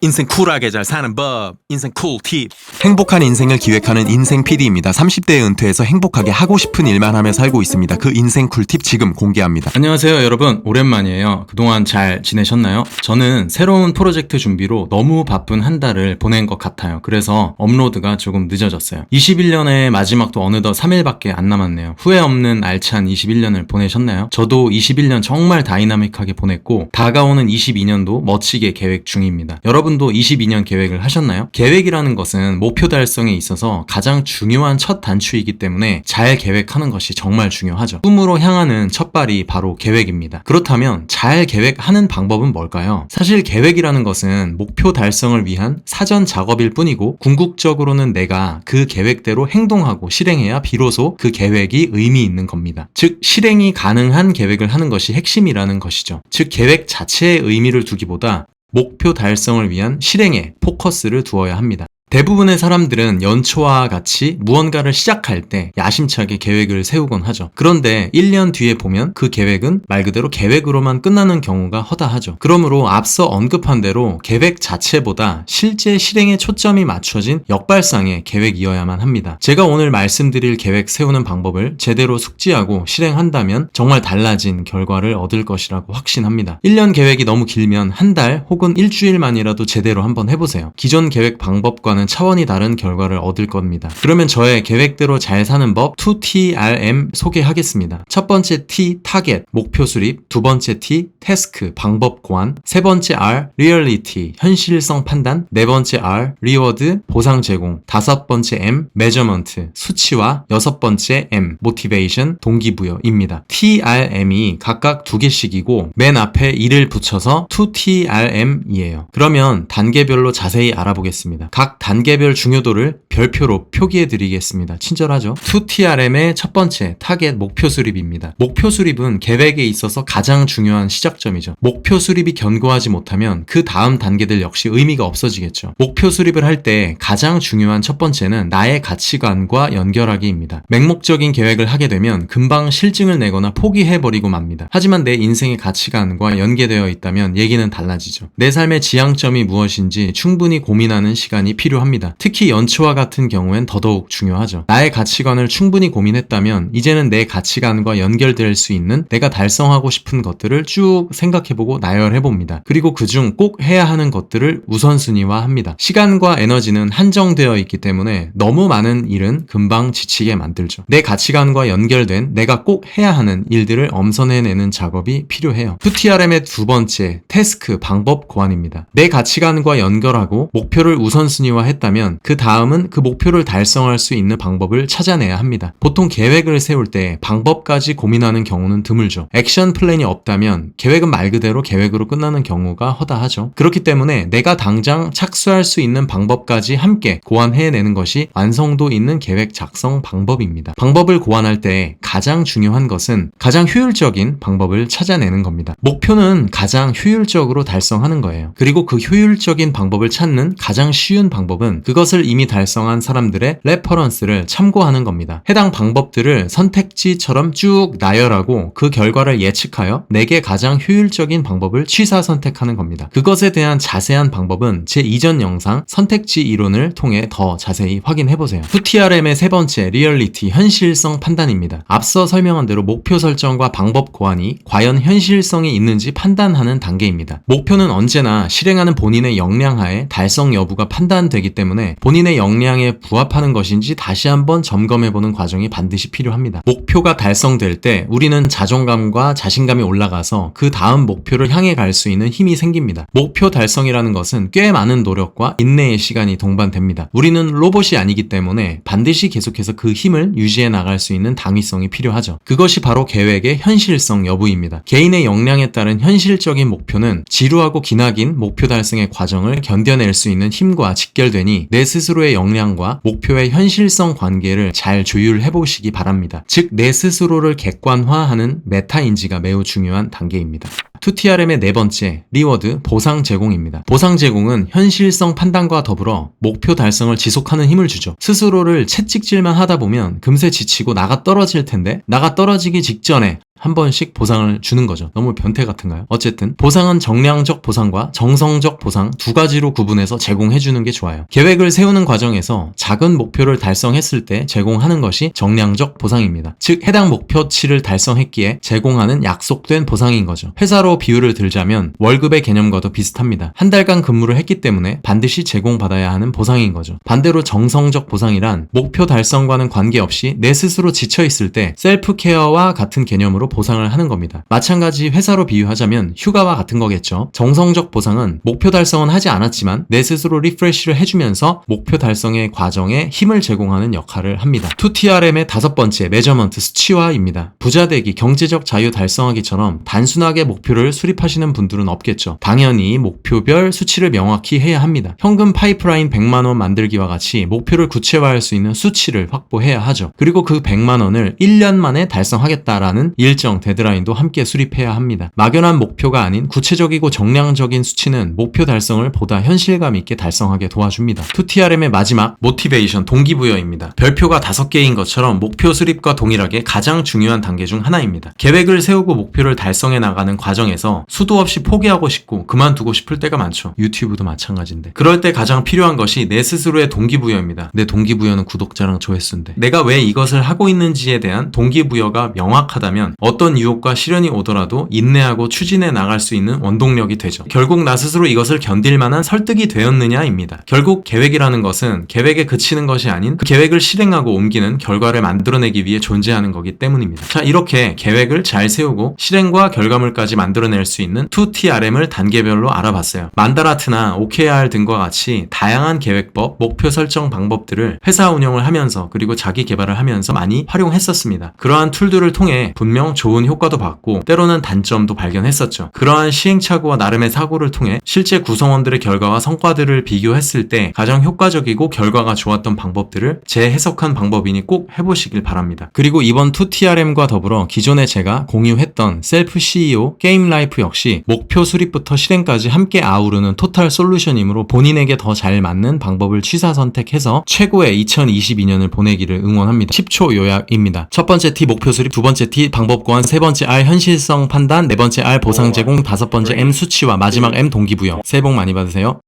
인생 쿨하게 잘 사는 법, 인생 쿨팁. 행복한 인생을 기획하는 인생 PD입니다. 30대에 은퇴해서 행복하게 하고 싶은 일만 하며 살고 있습니다. 그 인생 쿨팁 지금 공개합니다. 안녕하세요 여러분, 오랜만이에요. 그동안 잘 지내셨나요? 저는 새로운 프로젝트 준비로 너무 바쁜 한 달을 보낸 것 같아요. 그래서 업로드가 조금 늦어졌어요. 21년의 마지막도 어느덧 3일밖에 안 남았네요. 후회 없는 알찬 21년을 보내셨나요? 저도 21년 정말 다이나믹하게 보냈고 다가오는 22년도 멋지게 계획 중입니다. 여러분도 22년 계획을 하셨나요? 계획이라는 것은 목표 달성에 있어서 가장 중요한 첫 단추이기 때문에 잘 계획하는 것이 정말 중요하죠. 꿈으로 향하는 첫발이 바로 계획입니다. 그렇다면 잘 계획하는 방법은 뭘까요? 사실 계획이라는 것은 목표 달성을 위한 사전 작업일 뿐이고 궁극적으로는 내가 그 계획대로 행동하고 실행해야 비로소 그 계획이 의미 있는 겁니다. 즉 실행이 가능한 계획을 하는 것이 핵심이라는 것이죠. 즉 계획 자체에 의미를 두기보다 목표 달성을 위한 실행에 포커스를 두어야 합니다. 대부분의 사람들은 연초와 같이 무언가를 시작할 때 야심차게 계획을 세우곤 하죠. 그런데 1년 뒤에 보면 그 계획은 말 그대로 계획으로만 끝나는 경우가 허다하죠. 그러므로 앞서 언급한 대로 계획 자체보다 실제 실행에 초점이 맞춰진 역발상의 계획이어야만 합니다. 제가 오늘 말씀드릴 계획 세우는 방법을 제대로 숙지하고 실행한다면 정말 달라진 결과를 얻을 것이라고 확신합니다. 1년 계획이 너무 길면 한 달 혹은 일주일만이라도 제대로 한번 해보세요. 기존 계획 방법과는 차원이 다른 결과를 얻을 겁니다. 그러면 저의 계획대로 잘 사는 법 2TRM 소개하겠습니다. 첫 번째 T, 타겟, 목표 수립. 두 번째 T, 태스크, 방법 고안. 세 번째 R, 리얼리티, 현실성 판단. 네 번째 R, 리워드, 보상 제공. 다섯 번째 M, 메저먼트, 수치화. 여섯 번째 M, 모티베이션, 동기부여입니다. TRM이 각각 두 개씩이고 맨 앞에 1을 붙여서 2TRM이에요. 그러면 단계별로 자세히 알아보겠습니다. 각 단계별 중요도를 별표로 표기해 드리겠습니다. 친절하죠? 2TRM의 첫 번째 타겟 목표 수립입니다. 목표 수립은 계획에 있어서 가장 중요한 시작점이죠. 목표 수립이 견고하지 못하면 그 다음 단계들 역시 의미가 없어지겠죠. 목표 수립을 할 때 가장 중요한 첫 번째는 나의 가치관과 연결하기입니다. 맹목적인 계획을 하게 되면 금방 실증을 내거나 포기해버리고 맙니다. 하지만 내 인생의 가치관과 연계되어 있다면 얘기는 달라지죠. 내 삶의 지향점이 무엇인지 충분히 고민하는 시간이 필요합니다. 특히 연초와 같은 경우엔 더더욱 중요하죠. 나의 가치관을 충분히 고민했다면 이제는 내 가치관과 연결될 수 있는 내가 달성하고 싶은 것들을 쭉 생각해보고 나열해봅니다. 그리고 그중 꼭 해야 하는 것들을 우선순위화합니다. 시간과 에너지는 한정되어 있기 때문에 너무 많은 일은 금방 지치게 만들죠. 내 가치관과 연결된 내가 꼭 해야 하는 일들을 엄선해내는 작업이 필요해요. 2TRM의 두 번째, 태스크, 방법 고안입니다. 내 가치관과 연결하고 목표를 우선순위화했다면 그 다음은 그 목표를 달성할 수 있는 방법을 찾아내야 합니다. 보통 계획을 세울 때 방법까지 고민하는 경우는 드물죠. 액션 플랜이 없다면 계획은 말 그대로 계획으로 끝나는 경우가 허다하죠. 그렇기 때문에 내가 당장 착수할 수 있는 방법까지 함께 고안해내는 것이 완성도 있는 계획 작성 방법입니다. 방법을 고안할 때 가장 중요한 것은 가장 효율적인 방법을 찾아내는 겁니다. 목표는 가장 효율적으로 달성하는 거예요. 그리고 그 효율적인 방법을 찾는 가장 쉬운 방법은 그것을 이미 달성한 사람들의 레퍼런스를 참고하는 겁니다. 해당 방법들을 선택지처럼 쭉 나열하고 그 결과를 예측하여 내게 가장 효율적인 방법을 취사 선택하는 겁니다. 그것에 대한 자세한 방법은 제 이전 영상 선택지 이론을 통해 더 자세히 확인해보세요. 2TRM의 세 번째, 리얼리티, 현실성 판단입니다. 앞서 설명한 대로 목표 설정과 방법 고안이 과연 현실성이 있는지 판단하는 단계입니다. 목표는 언제나 실행하는 본인의 역량하에 달성 여부가 판단되기 때문에 본인의 역량에 부합하는 것인지 다시 한번 점검해보는 과정이 반드시 필요합니다. 목표가 달성될 때 우리는 자존감과 자신감이 올라가서 그 다음 목표를 향해 갈 수 있는 힘이 생깁니다. 목표 달성이라는 것은 꽤 많은 노력과 인내의 시간이 동반됩니다. 우리는 로봇이 아니기 때문에 반드시 계속해서 그 힘을 유지해 나갈 수 있는 당위성이 필요하죠. 그것이 바로 계획의 현실성 여부입니다. 개인의 역량에 따른 현실적인 목표는 지루하고 기나긴 목표 달성의 과정을 견뎌낼 수 있는 힘과 직결되니 내 스스로의 역량과 목표의 현실성 관계를 잘 조율해 보시기 바랍니다. 즉, 내 스스로를 객관화하는 메타인지가 매우 중요한 단계입니다. 2TRM의 네 번째, 리워드, 보상 제공입니다. 보상 제공은 현실성 판단과 더불어 목표 달성을 지속하는 힘을 주죠. 스스로를 채찍질만 하다 보면 금세 지치고 나가 떨어질 텐데 나가 떨어지기 직전에 한 번씩 보상을 주는 거죠. 너무 변태 같은가요? 어쨌든 보상은 정량적 보상과 정성적 보상 두 가지로 구분해서 제공해주는 게 좋아요. 계획을 세우는 과정에서 작은 목표를 달성했을 때 제공하는 것이 정량적 보상입니다. 즉 해당 목표치를 달성했기에 제공하는 약속된 보상인 거죠. 회사로 비유를 들자면 월급의 개념과도 비슷합니다. 한 달간 근무를 했기 때문에 반드시 제공받아야 하는 보상인 거죠. 반대로 정성적 보상이란 목표 달성과는 관계없이 내 스스로 지쳐있을 때 셀프 케어와 같은 개념으로 보상을 하는 겁니다. 마찬가지 회사로 비유하자면 휴가와 같은 거겠죠. 정성적 보상은 목표 달성은 하지 않았지만 내 스스로 리프레시를 해주면서 목표 달성의 과정에 힘을 제공하는 역할을 합니다. 2TRM의 다섯 번째 메저먼트 수치화입니다. 부자되기, 경제적 자유 달성하기처럼 단순하게 목표를 수립하시는 분들은 없겠죠. 당연히 목표별 수치를 명확히 해야 합니다. 현금 파이프라인 100만 원 만들기와 같이 목표를 구체화할 수 있는 수치를 확보해야 하죠. 그리고 그 100만 원을 1년 만에 달성하겠다라는 일정 데드라인도 함께 수립해야 합니다. 막연한 목표가 아닌 구체적이고 정량적인 수치는 목표 달성을 보다 현실감 있게 달성하게 도와줍니다. 2TRM의 마지막 모티베이션 동기부여입니다. 별표가 5개인 것처럼 목표 수립과 동일하게 가장 중요한 단계 중 하나입니다. 계획을 세우고 목표를 달성해 나가는 과정에서 수도 없이 포기하고 싶고 그만두고 싶을 때가 많죠. 유튜브도 마찬가지인데. 그럴 때 가장 필요한 것이 내 스스로의 동기부여입니다. 내 동기부여는 구독자랑 조회수인데. 내가 왜 이것을 하고 있는지에 대한 동기부여가 명확하다면 어떤 유혹과 시련이 오더라도 인내하고 추진해 나갈 수 있는 원동력이 되죠. 결국 나 스스로 이것을 견딜 만한 설득이 되었느냐입니다. 결국 계획이라는 것은 계획에 그치는 것이 아닌 그 계획을 실행하고 옮기는 결과를 만들어내기 위해 존재하는 거기 때문입니다. 자, 이렇게 계획을 잘 세우고 실행과 결과물까지 만들어낼 수 있는 2TRM을 단계별로 알아봤어요. 만다라트나 OKR 등과 같이 다양한 계획법, 목표 설정 방법들을 회사 운영을 하면서 그리고 자기 개발을 하면서 많이 활용했었습니다. 그러한 툴들을 통해 분명 좋은 효과도 봤고 때로는 단점도 발견했었죠. 그러한 시행착오와 나름의 사고를 통해 실제 구성원들의 결과와 성과들을 비교했을 때 가장 효과적이고 결과가 좋았던 방법들을 재해석한 방법이니 꼭 해보시길 바랍니다. 그리고 이번 2TRM과 더불어 기존에 제가 공유했던 셀프 CEO, 게임 라이프 역시 목표 수립부터 실행까지 함께 아우르는 토탈 솔루션이므로 본인에게 더 잘 맞는 방법을 취사 선택해서 최고의 2022년을 보내기를 응원합니다. 10초 요약입니다. 첫 번째 T 목표 수립, 두 번째 T 방법 고안, 세 번째 R 현실성 판단, 네 번째 R 보상 제공, 다섯 번째 M 수치화, 마지막 M 동기부여. 새해 복 많이 받으세요.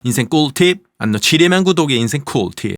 인생 꿀팁 안 놓치려면 구독의 인생 꿀팁.